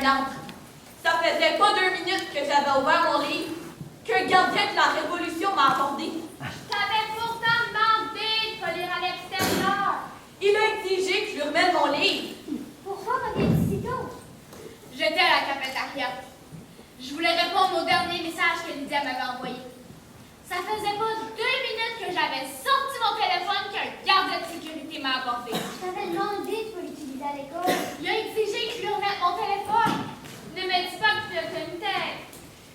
un arbre. Ça faisait pas 2 minutes que j'avais ouvert mon livre qu'un gardien de la Révolution m'a accordé. Je t'avais pourtant demandé de pas lire à l'extérieur. Il a exigé que je lui remette mon livre. Pourquoi m'avais-tu si tôt? J'étais à la cafétéria. Je voulais répondre au dernier message que Lydia m'avait envoyé. Ça faisait pas 2 minutes que j'avais sorti mon téléphone qu'un gardien de sécurité m'a apporté. Je t'avais demandé de pas l'utiliser à l'école. Il a exigé que je lui remette mon téléphone. Ne me dis pas que tu le tenais.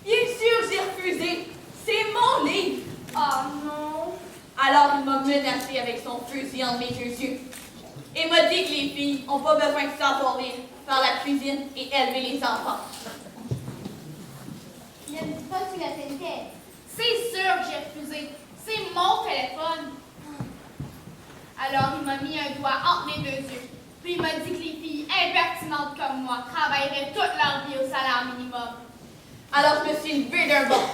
Bien sûr, j'ai refusé. C'est mon livre. Oh non. Alors il m'a menacé avec son fusil entre mes deux yeux. Et m'a dit que les filles n'ont pas besoin de savoir lire, faire la cuisine et élever les enfants. Ne me dis pas que tu la tentais. C'est sûr que j'ai refusé. C'est mon téléphone. Alors il m'a mis un doigt entre mes deux yeux. Puis il m'a dit que les filles impertinentes comme moi travailleraient toute leur vie au salaire minimum. Alors je me suis levée d'un bond.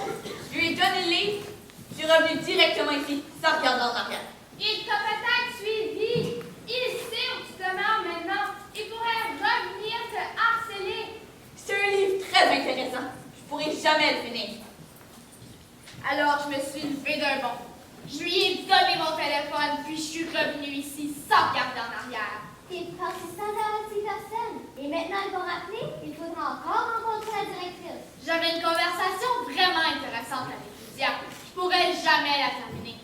Je lui ai donné le livre. Je suis revenue directement ici, sans regarder en arrière. Il t'a peut-être suivi. Il sait où tu demeures maintenant. Il pourrait revenir te harceler. C'est un livre très intéressant. Je pourrai jamais le finir. Alors je me suis levée d'un bond. Je lui ai donné mon téléphone, puis je suis revenue ici sans regarder en arrière. T'es parti sans avertir personne. Et maintenant, ils vont rappeler, il faudra encore rencontrer la directrice. J'avais une conversation vraiment intéressante avec Lydia. Je pourrais jamais la terminer.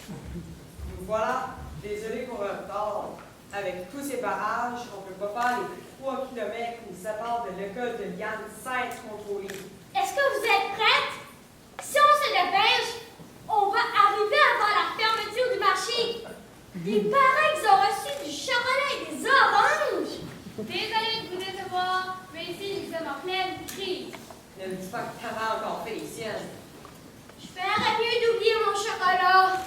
Nous voilà, désolé pour le retard. Avec tous ces barrages, on ne peut pas faire les 3 kilomètres qui nous séparent de l'école de Liane sans être contrôlé. Est-ce que vous êtes prêtes? Si on se dépêche, on va arriver avant la fermeture du marché. Il paraît qu'ils ont reçu du chocolat et des oranges. Désolée de vous décevoir, mais ici nous sommes en pleine crise. Ne me dis pas que t'avais encore fait les siennes. Je ferais mieux d'oublier mon chocolat.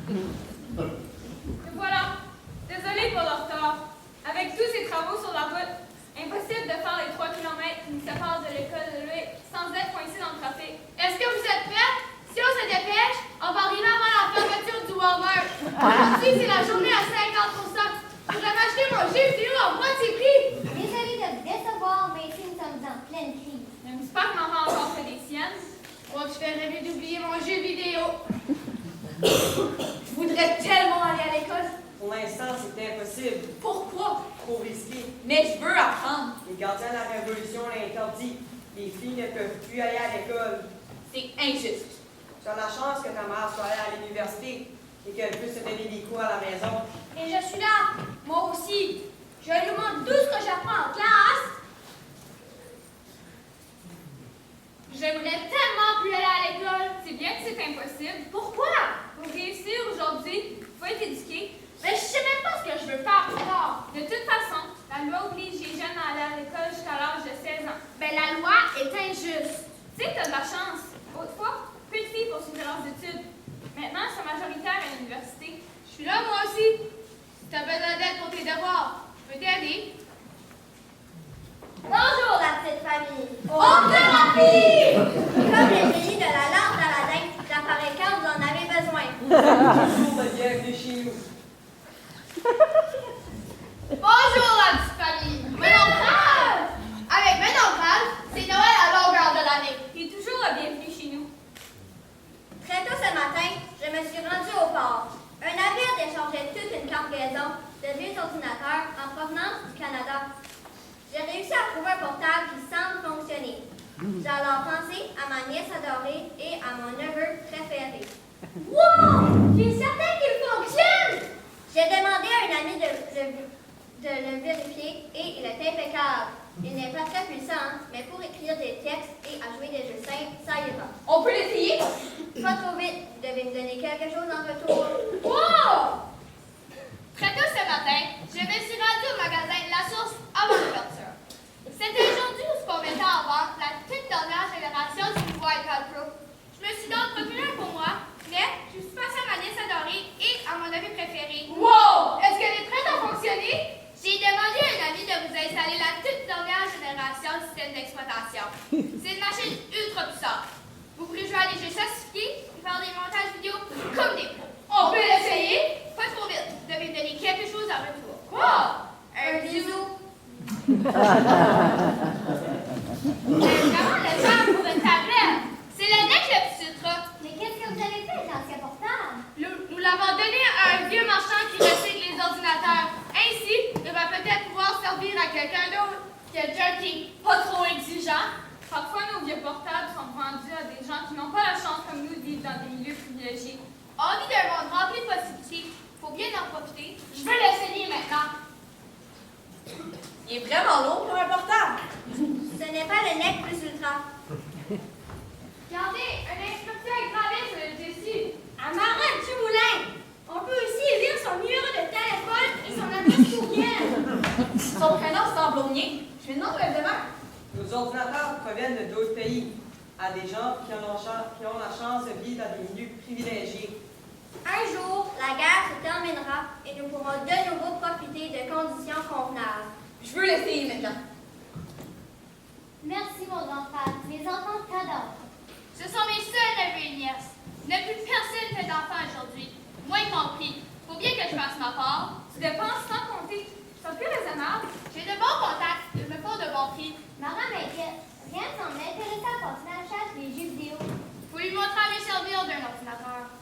Et voilà. Désolée pour le retard. Avec tous ces travaux sur la route, impossible de faire les 3 kilomètres qui nous séparent de l'école de Louis sans être coincé dans le trafic. Est-ce que vous êtes prêts? Si on se dépêche, on va arriver avant la fermeture du Walmart. Aujourd'hui, c'est la journée à 50%. Je voudrais m'acheter mon jeu vidéo à moitié prix. Désolée de vous décevoir, mais ici, nous sommes en pleine crise. Ne me dis pas que maman a encore fait des siennes. Moi, je ferais mieux d'oublier mon jeu vidéo. Je voudrais tellement aller à l'école. Pour l'instant, c'est impossible. Pourquoi? Trop risqué. Mais je veux apprendre. Les gardiens de la Révolution l'interdit. Les filles ne peuvent plus aller à l'école. C'est injuste. Tu as la chance que ta mère soit allée à l'université et qu'elle puisse se donner des cours à la maison. Et je suis là, moi aussi. Je lui demande tout ce que j'apprends en classe. J'aimerais tellement plus aller à l'école. C'est bien que c'est impossible. Pourquoi? Pour réussir aujourd'hui, il faut être éduqué. Mais je sais même pas ce que je veux faire plus tard. De toute façon, la loi oblige les jeunes à aller à l'école jusqu'à l'âge de 16 ans. Mais la loi est injuste. Tu sais, t'as de la chance. Autrefois, peu de filles poursuivaient leurs études. Maintenant, elles sont majoritaires à l'université. Je suis là, moi aussi. Si t'as besoin d'aide pour tes devoirs, je peux t'aider. Bonjour, la petite famille. Oh, thérapie! Comme le pays de la lampe d'Aladin, j'apparais quand vous en avez besoin. Toujours de bienvenue chez nous. Bonjour, la petite famille. Mon oncle Ralph! Avec mon oncle Ralph, c'est Noël à longueur de l'année. T'es toujours la bienvenue chez nous. Très tôt ce matin, je me suis rendue au port. Un navire déchargeait toute une cargaison de vieux ordinateurs en provenance du Canada. J'ai réussi à trouver un portable qui semble fonctionner. J'ai alors pensé à ma nièce adorée et à mon neveu préféré. Wow! J'ai certain qu'il fonctionne! J'ai demandé à un ami de le vérifier et il est impeccable. Il n'est pas très puissant, mais pour écrire des textes et à jouer des jeux simples, ça ira. On peut l'essayer? Pas trop vite, vous devez me donner quelque chose en retour. Wow! Très tôt ce matin, je me suis rendue au magasin La Source avant l'ouverture. C'était aujourd'hui où se mettait en vente la toute dernière génération du nouveau iPad Pro. Je me suis donc procuré un pour moi, mais je suis passée à ma nièce adorée et à mon ami préféré. Wow! Est-ce qu'elle est prête à fonctionner? J'ai demandé à un ami de vous installer la toute dernière génération du système d'exploitation. C'est une machine ultra puissante. Vous pourrez jouer à des jeux sophistiqués et faire des montages vidéo comme des pros. On peut l'essayer? Pas trop vite, vous devez me donner quelque chose en retour. Quoi? Un bisou. Vraiment le genre pour une tablette. C'est le nec le petit ultra. Mais qu'est-ce que vous avez fait, l'ancien portable? Nous l'avons donné à un vieux marchand qui recycle les ordinateurs. Ainsi, il va peut-être pouvoir servir à quelqu'un d'autre. Quelqu'un qui est pas trop exigeant. Parfois, nos vieux portables sont vendus à des gens qui n'ont pas la chance, comme nous, de vivre dans des milieux privilégiés. On vit d'un monde rempli de possibilités. Faut bien en profiter. Je veux l'essayer maintenant. Il est vraiment lourd pour un portable. Ce n'est pas le nec plus ultra. Regardez, un instructeur est gravé sur le dessus. Amarin Dumoulin! On peut aussi lire son numéro de téléphone et son adresse courriel. Son prénom semble au mien. Je lui demande où elle demeure. Nos ordinateurs proviennent d'autres pays, à des gens qui ont la chance de vivre dans des milieux privilégiés. Un jour, la guerre se terminera et nous pourrons de nouveau profiter de conditions convenables. Je veux l'essayer maintenant. Merci, mon grand frère. Les enfants t'adorent. Ce sont mes seuls neveux et nièces. Il n'y a plus personne fait d'enfants aujourd'hui. Moi y compris. Faut bien que je fasse ma part. Tu dépenses sans compter. C'est plus raisonnable. J'ai de bons contacts. Je me font de bons prix. Maman m'inquiète. Rien ne semble intéressant à continuer à la chasse des jeux vidéo. Faut lui montrer à mes servir d'un ordinateur.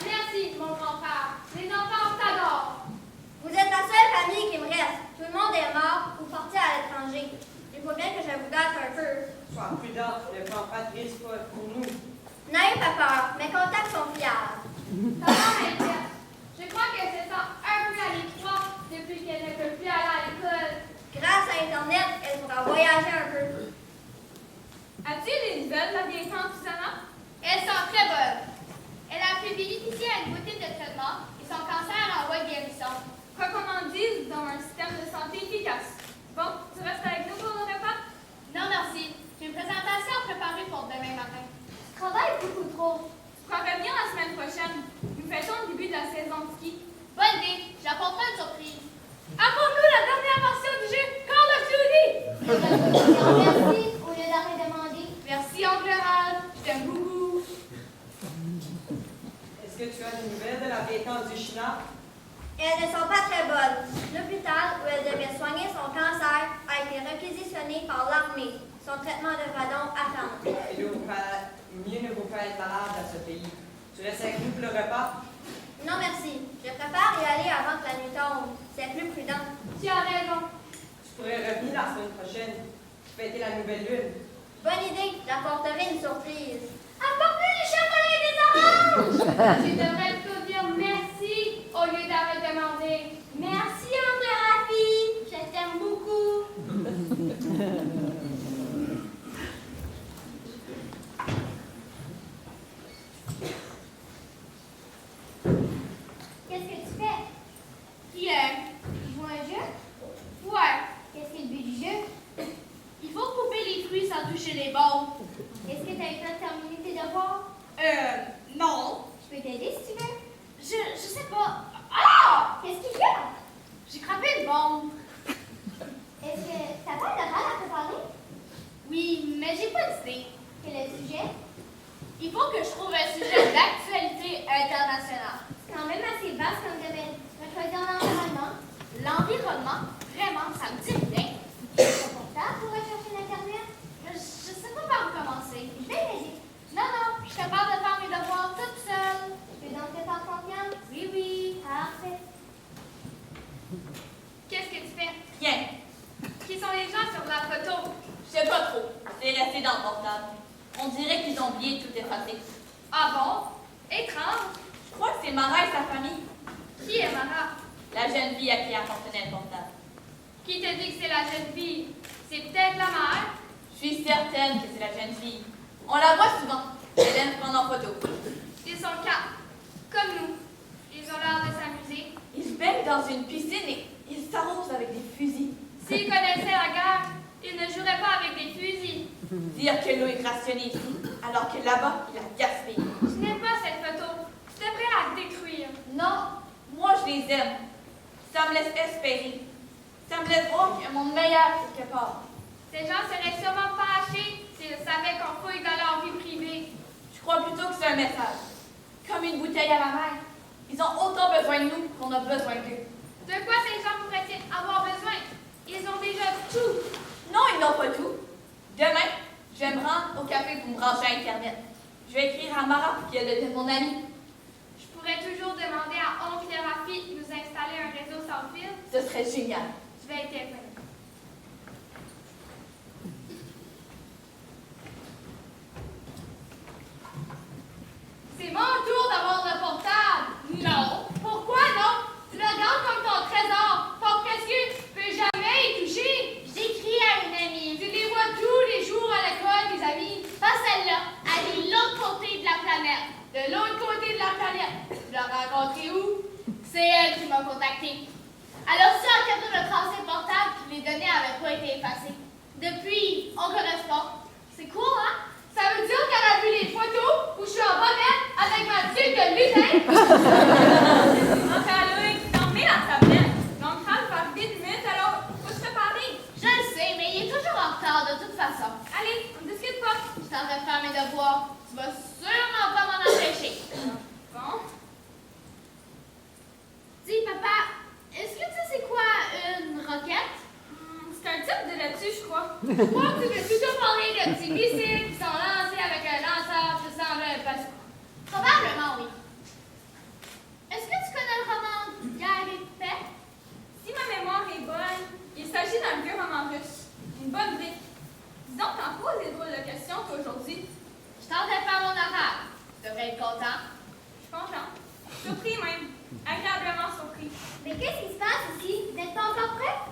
Merci, mon grand frère. Les enfants t'adorent. Vous êtes la seule famille qui me reste. Tout le monde est mort ou parti à l'étranger. Il faut bien que je vous gâte un peu. Sois prudent, ne prends pas de risques pour nous. N'ayez pas peur, mes contacts sont fiables. Maman m'inquiète. Je crois qu'elle se sent un peu à l'étroit depuis qu'elle ne peut plus aller à l'école. Grâce à Internet, elle pourra voyager un peu. As-tu des nouvelles de la vieille tante Susanna? Elle sent très bonne. Elle a pu bénéficier à une boutique de traitement et son cancer envoie guérison. Quoi qu'on en dise, nous avons un système de santé efficace. Bon, tu restes avec nous pour le repas? Non, merci. J'ai une présentation à préparer pour demain matin. Je travaille beaucoup trop. Tu pourras revenir la semaine prochaine. Nous fêtons le début de la saison de ski. Bonne idée. J'apporterai une surprise. Apporte-nous la dernière version du jeu Call of Duty! Merci au lieu d'arrêter de demander. Merci, oncle Harald. Je t'aime beaucoup. Est-ce que tu as des nouvelles de la vieille tante du China? Elles ne sont pas très bonnes. L'hôpital où elle devait soigner son cancer a été réquisitionné par l'armée. Son traitement devra donc attendre. Mieux ne vaut pas être malade dans ce pays. Tu restes avec nous pour le repas? Non, merci. Je préfère y aller avant que la nuit tombe. C'est plus prudent. Tu as raison. Tu pourrais revenir la semaine prochaine, fêter la nouvelle lune. Bonne idée. J'apporterai une surprise. Apporte-moi du chocolat et des oranges. Tu devrais plutôt dire merci au lieu d'arrêter de demander. Merci, André Rafi. Je t'aime beaucoup. Qu'est-ce que tu fais? Hier. Tu joues à un jeu? Ouais. Qu'est-ce que le but du jeu? Il faut couper les fruits sans toucher les bords. Est-ce que tu as eu le temps de terminer tes devoirs? Non. Je peux t'aider si tu veux. Je sais pas. Ah! Qu'est-ce qu'il y a? J'ai crappé une bombe. Est-ce que t'as pas d'oral à préparer? Oui, mais j'ai pas d'idée. Quel est le sujet? Il faut que je trouve un sujet d'actualité internationale. C'est quand même assez vaste comme domaine. Je vais choisir l'environnement. L'environnement, vraiment, ça me dit rien. C'est pour ça pour rechercher l'Internet. Je sais pas par où commencer. Je vais t'aider. Non, je suis capable de faire mes devoirs toute seule. Je peux donc te faire confiance? Oui, oui. Parfait. Qu'est-ce que tu fais? Rien. Qui sont les gens sur la photo? Je sais pas trop. C'est resté dans le portable. On dirait qu'ils ont oublié de tout effacer. Ah bon? Étrange. Je crois que c'est Mara et sa famille. Qui est Mara? La jeune fille à qui appartenait le portable. Qui te dit que c'est la jeune fille? C'est peut-être la mère? Je suis certaine que c'est la jeune fille. On la voit souvent. Elle aime prendre en photo. Ils sont quatre. Comme nous. Ils ont l'air de s'amuser. Ils se baignent dans une piscine et ils s'arrosent avec des fusils. S'ils connaissaient la guerre, ils ne joueraient pas avec des fusils. Dire que l'eau est rationnée ici, alors que là-bas, il la gaspille. Je n'aime pas cette photo. Tu devrais la détruire. Non, moi je les aime. Ça me laisse espérer. Ça me laisse voir qu'il y a un monde meilleur quelque part. Ces gens seraient sûrement fâchés s'ils savaient qu'on fouille dans leur vie privée. Je crois plutôt que c'est un message. Comme une bouteille à la mer. Ils ont autant besoin de nous qu'on a besoin d'eux. De quoi ces gens pourraient-ils avoir besoin? brancher Internet. Je vais écrire à Mara pour qu'elle devienne mon amie. Je pourrais toujours demander à oncle et Rafi de nous installer un réseau sans fil. Ce serait génial. Je vais téléphoner. C'est mon tour d'avoir le portable. Non. Pourquoi non? Tu le gardes comme ton trésor. Ton précieux, tu peux jamais y toucher. J'écris à une amie. Tu les vois tous les jours à l'école, tes amis. Pas celle-là. Elle est de l'autre côté de la planète. De l'autre côté de la planète. Tu l'as rencontrée où? C'est elle qui m'a contacté. Alors ça, quand le tracé portable que je l'ai donné n'avait pas été effacé. Depuis, on correspond. C'est cool, hein? Ça veut dire qu'elle a vu les photos où je suis en bonnette avec ma tuque de lutin. Oncle Aloïs, tu t'en mets la tablette. L'oncle Al va arriver d'une minute à l'autre. Faut se préparer. Je le sais, mais il est toujours en retard de toute façon. Allez, on ne discute pas. Je suis en train de faire mes devoirs. Tu vas sûrement pas m'en empêcher. Bon. Dis, papa, est-ce que tu sais c'est quoi une roquette? C'est un type de laitue, je crois. Je crois que tu veux plutôt parler de petits missiles qui sont lancés avec un lanceur qui ressemble à un bazooka. Probablement, oui. Est-ce que tu connais le roman Guerre et paix? Si ma mémoire est bonne, il s'agit d'un vieux roman russe. Une bonne brique. Disons que t'en poses des drôles de questions, toi, aujourd'hui. Je tentais de faire mon arabe. Tu devrais être content. Je suis content. Surpris même. Agréablement surpris. Mais qu'est-ce qui se passe ici? Vous n'êtes pas encore prêts?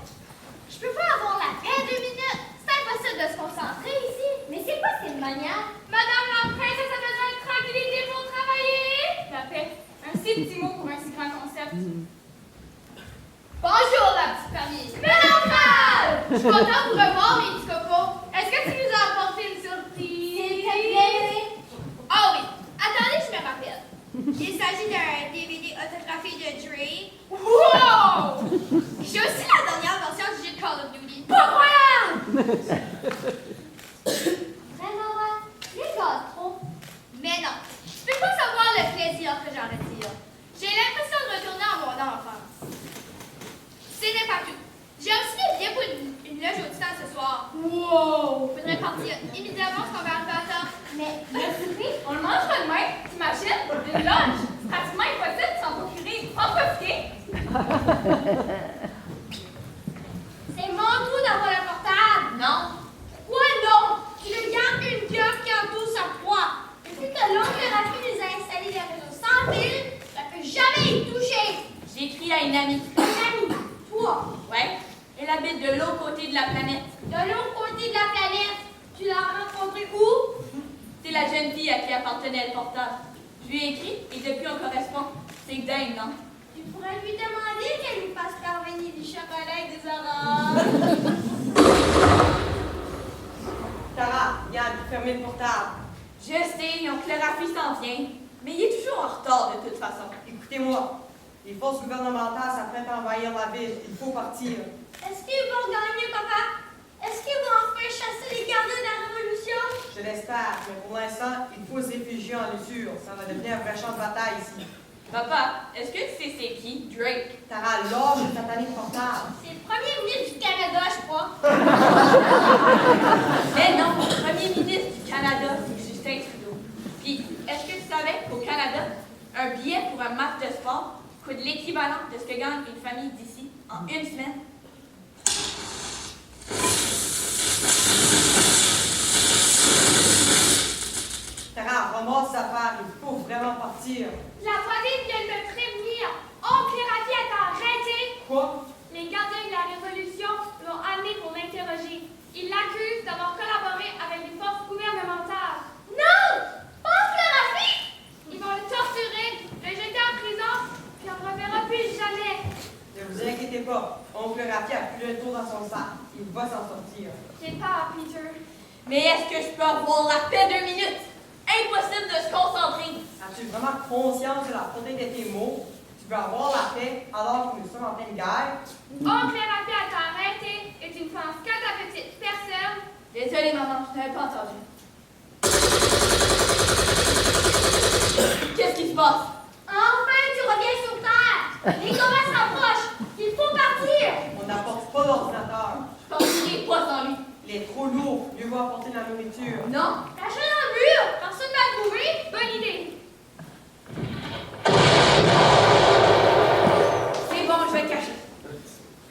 Je peux pas avoir la paix 2 minutes. C'est impossible de se concentrer ici. Mais c'est quoi cette manière? Madame la princesse a besoin de tranquillité pour travailler. La paix. Un si petit mot pour un si grand concept. Bonjour, la petite famille. Mélancolie! Je suis contente de vous revoir, mes petits cocos. Est-ce que tu nous as apporté une surprise? S'il te plaît. Ah oui. Attendez, je me rappelle. Il s'agit d'un DVD autographié de Dre. Wow! J'ai aussi la dernière version du jeu de Call of Duty. Pas croyable! Vraiment, ouais. Les gars, trop. Mais non, je peux pas savoir le plaisir que j'en retire. J'ai l'impression de retourner en mon enfance. Ce n'est pas tout. J'ai aussi des billets pour une loge au titan ce soir. Wow! Faudrait partir immédiatement ce qu'on va arriver à temps. Mais le souper? On le mangera demain, t'imagines? Une loge. C'est pratiquement impossible de s'en procurer. En profiter. C'est mon tour d'avoir le portable. Non? Quoi non? Tu le gardes une pieuvre qui entoure sa proie. Depuis que l'oncle Rafi nous a installé des réseaux sans fil, ça ne peut jamais y toucher. J'ai écrit à une amie. Une amie, toi, Ouais? Elle habite de l'autre côté de la planète. de l'autre côté de la planète, tu l'as rencontrée où? C'est la jeune fille à qui appartenait le portable. Je lui ai écrit et depuis on correspond. C'est dingue, non? Tu pourrais lui demander qu'elle nous fasse parvenir du chocolat et des oranges. Tara, Yann, fermez le portable. Je sais, oncle Rafi s'en vient. Mais il est toujours en retard de toute façon. Écoutez-moi. Les forces gouvernementales s'apprêtent à envahir la ville. Il faut partir. Est-ce qu'ils vont gagner, papa? Est-ce qu'ils vont enfin chasser les gardiens de la Révolution? Je l'espère, mais pour l'instant, il faut se réfugier en usure. Ça va devenir un vrai champ de bataille ici. Papa, est-ce que tu sais c'est qui? Drake. Tara, lâche le satanique portable. C'est le premier ministre du Canada, je crois. Mais non, le premier ministre du Canada, c'est Justin Trudeau. Puis, est-ce que tu savais qu'au Canada, un billet pour un match de sport coûte l'équivalent de ce que gagne une famille d'ici en une semaine? Tara, ramasse ses affaires. Il faut vraiment partir. La voisine vient de me prévenir. Oncle Rafi est arrêté. Quoi? Les gardiens de la Révolution l'ont amené pour l'interroger. Ils l'accusent d'avoir collaboré avec les forces gouvernementales. Non! Oncle Rafi! Ils vont le torturer, le jeter en prison, puis on ne le reverra plus jamais. Ne vous inquiétez pas. Oncle Rafi a plus un tour dans son sac. Il va s'en sortir. J'ai peur, Peter. Mais est-ce que je peux avoir la paix 2 minutes? Impossible de se concentrer. As-tu vraiment conscience de la portée de tes mots? Tu veux avoir la paix alors que nous sommes en pleine guerre? Oncle Rafi a été arrêté et tu ne penses qu'à ta petite personne. Désolée, maman, je t'avais pas entendu. Qu'est-ce qui se passe? Enfin, tu reviens sur Terre. Les combats s'approchent. Il faut partir. On n'apporte pas d'ordinateur. Je partirai pas sans lui. Il est trop lourd. Mieux vaut apporter de la nourriture. Non? Lâchez dans le mur. bonne idée. C'est bon, je vais te cacher.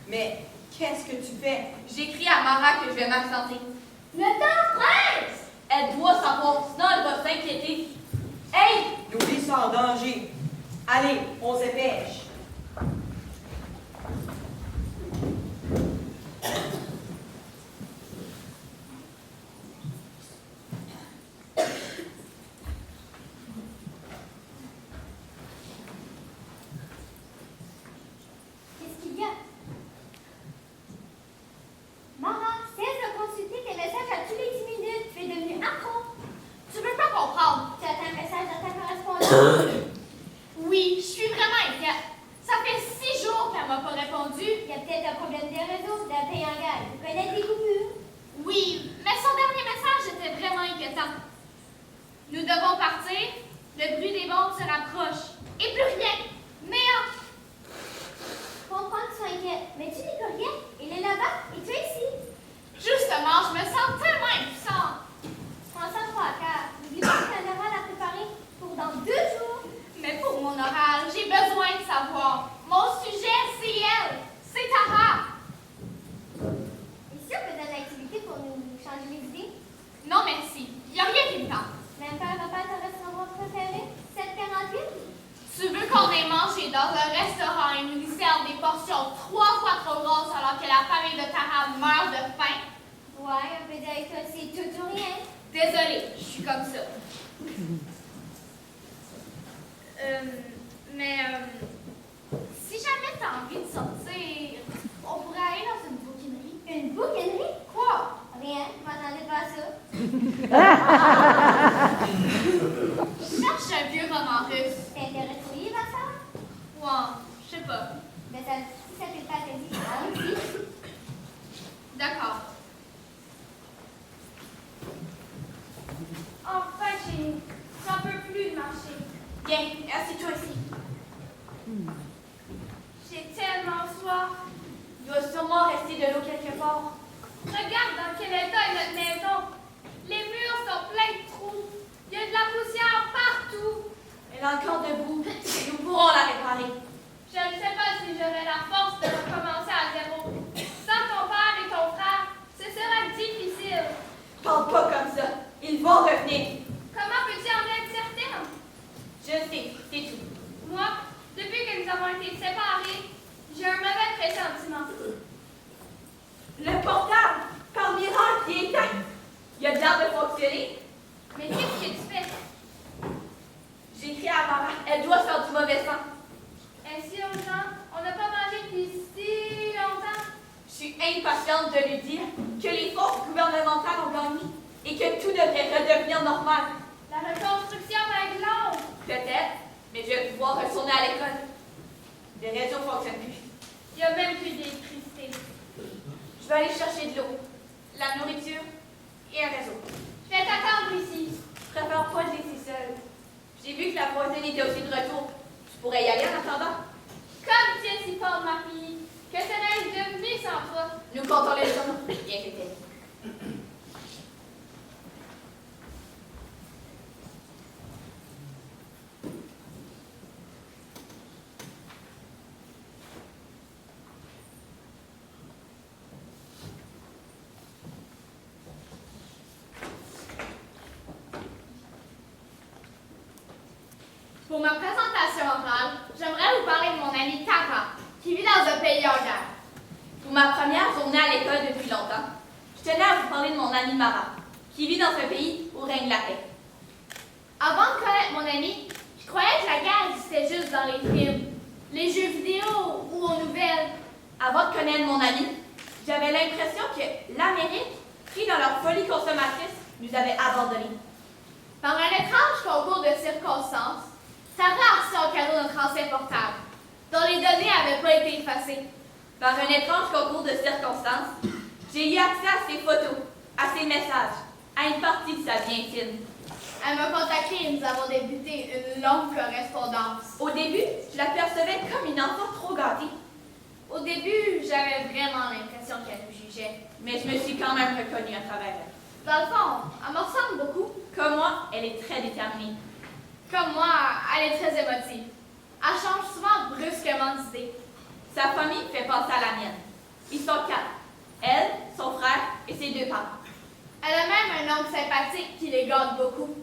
Mais qu'est-ce que tu fais? J'écris à Mara que je vais m'absenter. Le temps presse! Elle doit savoir, sinon elle va s'inquiéter. Hey! Nos vies sont en danger. Allez, on se dépêche. Qu'est-ce qu'il y a? Mara, cesse de consulter tes messages à tous les 10 minutes. Tu es devenue accro. Tu veux pas comprendre? Tu as un message de ta correspondante. Oui, je suis vraiment inquiète. Ça fait 6 jours qu'elle m'a pas répondu. Il y a peut-être un problème des réseaux, d'un pays en gaz. Tu connais des coupures. Oui, mais son dernier message était vraiment inquiétant. Nous devons partir. Le bruit des bombes se rapproche. Et plus rien. Néant. Je comprends que tu sois inquiète, mais tu n'es que rien. Il est là-bas et tu es ici. Justement, je me sens tellement impuissante. Prends ça toi, car n'oublie pas que tu as un oral à préparer pour dans 2 jours. Mais pour mon oral, j'ai besoin de savoir. Mon sujet, c'est elle. C'est Tara. Et si on faisait une activité pour nous changer les idées? Non, merci. Il n'y a rien qui me tente. Même pas un repas à ton restaurant préféré? 7,48? Tu veux qu'on ait mangé dans un restaurant et nous y servent des portions 3 fois trop grosses alors que la famille de Tara meurt de faim? Ouais, un peu avec toi, c'est tout ou rien. Désolée, je suis comme ça. Si jamais t'as envie de sortir, on pourrait aller dans une bouquinerie. Une bouquinerie? Quoi? Rien, je m'attendais pas à ça. Je cherche un vieux roman russe. T'intéresses au livre à ça? Ouais, je sais pas. Mais ça, si ça fait pas ta vie, allons-y. D'accord. Enfin, chérie, j'en peux plus de marcher. Viens, assieds-toi ici. J'ai tellement soif. Il doit sûrement rester de l'eau quelque part. Regarde dans quel état est notre maison. Les murs sont pleins de trous. Il y a de la poussière partout. Elle est encore debout. Et nous pourrons la réparer. Je ne sais pas si j'aurai la force de recommencer à zéro. Sans ton père et ton frère, ce sera difficile. Parle pas comme ça. Ils vont revenir. Comment peux-tu en être certaine? Je sais, c'est tout. Moi, depuis que nous avons été séparés, j'ai un mauvais pressentiment. Le portable, par miracle, il est éteint. Il a l'air de fonctionner. Mais qu'est-ce que tu fais? J'écris à Mara. Elle doit faire du mauvais sang. Est-ce urgent? On n'a pas mangé depuis si longtemps. Je suis impatiente de lui dire que les forces gouvernementales ont gagné et que tout devrait redevenir normal. La reconstruction va être longue. Peut-être, mais je vais pouvoir retourner à l'école. Les réseaux ne fonctionnent plus. Il n'y a même plus d'électricité. Je vais aller chercher de l'eau, la nourriture et un réseau. Je vais t'attendre ici. Je préfère pas te laisser seule. J'ai vu que la voisine était aussi de retour. Tu pourrais y aller en attendant. Comme tu es si forte, ma fille, que serais-je devenue sans toi? Nous comptons les jours. Bien que t'aies. Pour ma présentation orale, j'aimerais vous parler de mon amie Tara, qui vit dans un pays en guerre. Pour ma première journée à l'école depuis longtemps, je tenais à vous parler de mon amie Mara, qui vit dans un pays où règne la paix. Avant de connaître mon amie, je croyais que la guerre existait juste dans les films, les jeux vidéo ou aux nouvelles. Avant de connaître mon amie, j'avais l'impression que l'Amérique, pris dans leur folie consommatrice, nous avait abandonnés. Par un étrange concours de circonstances, Tara a reçu en cadeau notre ancien portable, dont les données n'avaient pas été effacées. Par un étrange concours de circonstances, j'ai eu accès à ses photos, à ses messages, à une partie de sa vie intime. Elle m'a contacté et nous avons débuté une longue correspondance. Au début, je la percevais comme une enfant trop gâtée, Au début, j'avais vraiment l'impression qu'elle nous jugeait. mais je me suis quand même reconnue à travers elle. Dans le fond, elle me ressemble beaucoup. Comme moi, elle est très déterminée. Comme moi, elle est très émotive. Elle change souvent brusquement d'idée. Sa famille fait penser à la mienne. Ils sont 4. Elle, son frère et ses 2 parents. Elle a même un oncle sympathique qui les garde beaucoup.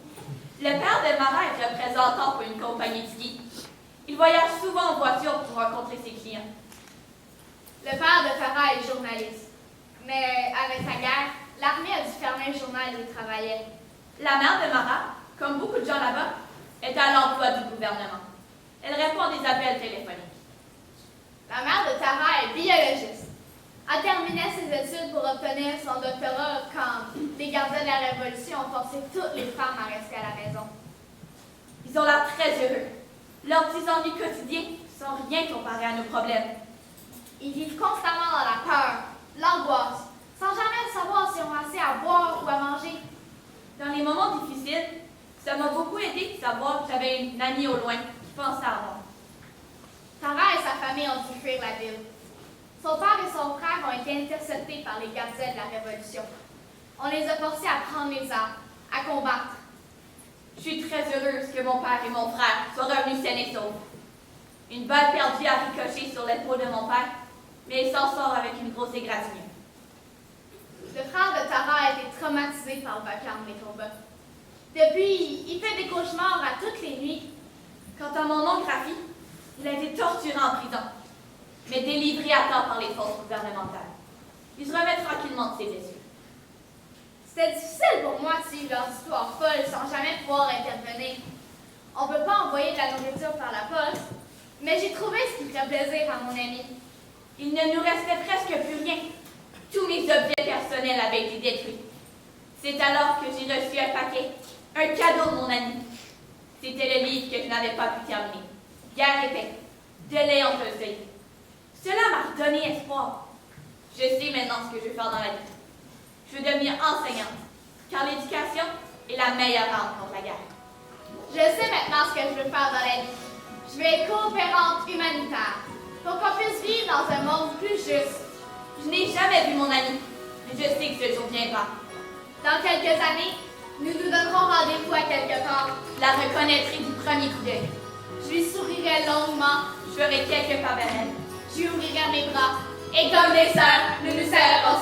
Le père de Mara est représentant pour une compagnie de ski. Il voyage souvent en voiture pour rencontrer ses clients. Le père de Farah est journaliste. Mais avec la guerre, l'armée a dû fermer le journal où il travaillait. La mère de Mara, comme beaucoup de gens là-bas, est à l'emploi du gouvernement. Elle répond à des appels téléphoniques. La mère de Tara est biologiste. Elle terminait ses études pour obtenir son doctorat quand les gardiens de la Révolution ont forcé toutes les femmes à rester à la maison. Ils ont l'air très heureux. Leurs petits ennuis quotidiens sont rien comparés à nos problèmes. Ils vivent constamment dans la peur, l'angoisse, sans jamais savoir si on a assez à boire ou à manger. Dans les moments difficiles, ça m'a beaucoup aidé de savoir que j'avais une amie au loin qui pensait à moi. Tara et sa famille ont dû fuir la ville. Son père et son frère ont été interceptés par les gardiens de la Révolution. On les a forcés à prendre les armes, à combattre. Je suis très heureuse que mon père et mon frère soient revenus sains et saufs. Une balle perdue a ricoché sur l'épaule de mon père, mais il s'en sort avec une grosse égratignure. Le frère de Tara a été traumatisé par le vacarme des combats. Depuis, il fait des cauchemars à toutes les nuits. Quant à mon oncle Rafi, il a été torturé en prison, mais délivré à temps par les forces gouvernementales. Il se remet tranquillement de ses blessures. C'était difficile pour moi de suivre leur histoire folle sans jamais pouvoir intervenir. On ne peut pas envoyer de la nourriture par la poste, mais j'ai trouvé ce qui ferait plaisir à mon ami. Il ne nous restait presque plus rien. Tous mes objets personnels avaient été détruits. C'est alors que j'ai reçu un paquet, un cadeau de mon ami. C'était le livre que je n'avais pas pu terminer. Guerre et paix, de Léon Tolstoï. Cela m'a redonné espoir. Je sais maintenant ce que je veux faire dans la vie. Je veux devenir enseignante, car l'éducation est la meilleure arme contre la guerre. Je sais maintenant ce que je veux faire dans la vie. Je vais être coopérante humanitaire, pour qu'on puisse vivre dans un monde plus juste. Je n'ai jamais vu mon ami, mais je sais que ce jour viendra. Dans quelques années, nous nous donnerons rendez-vous à quelque part. Je la reconnaîtrai du premier coup d'œil. Je lui sourirai longuement, Je ferai quelques pas vers elle. je lui ouvrirai mes bras, Et comme des sœurs, nous nous serrerons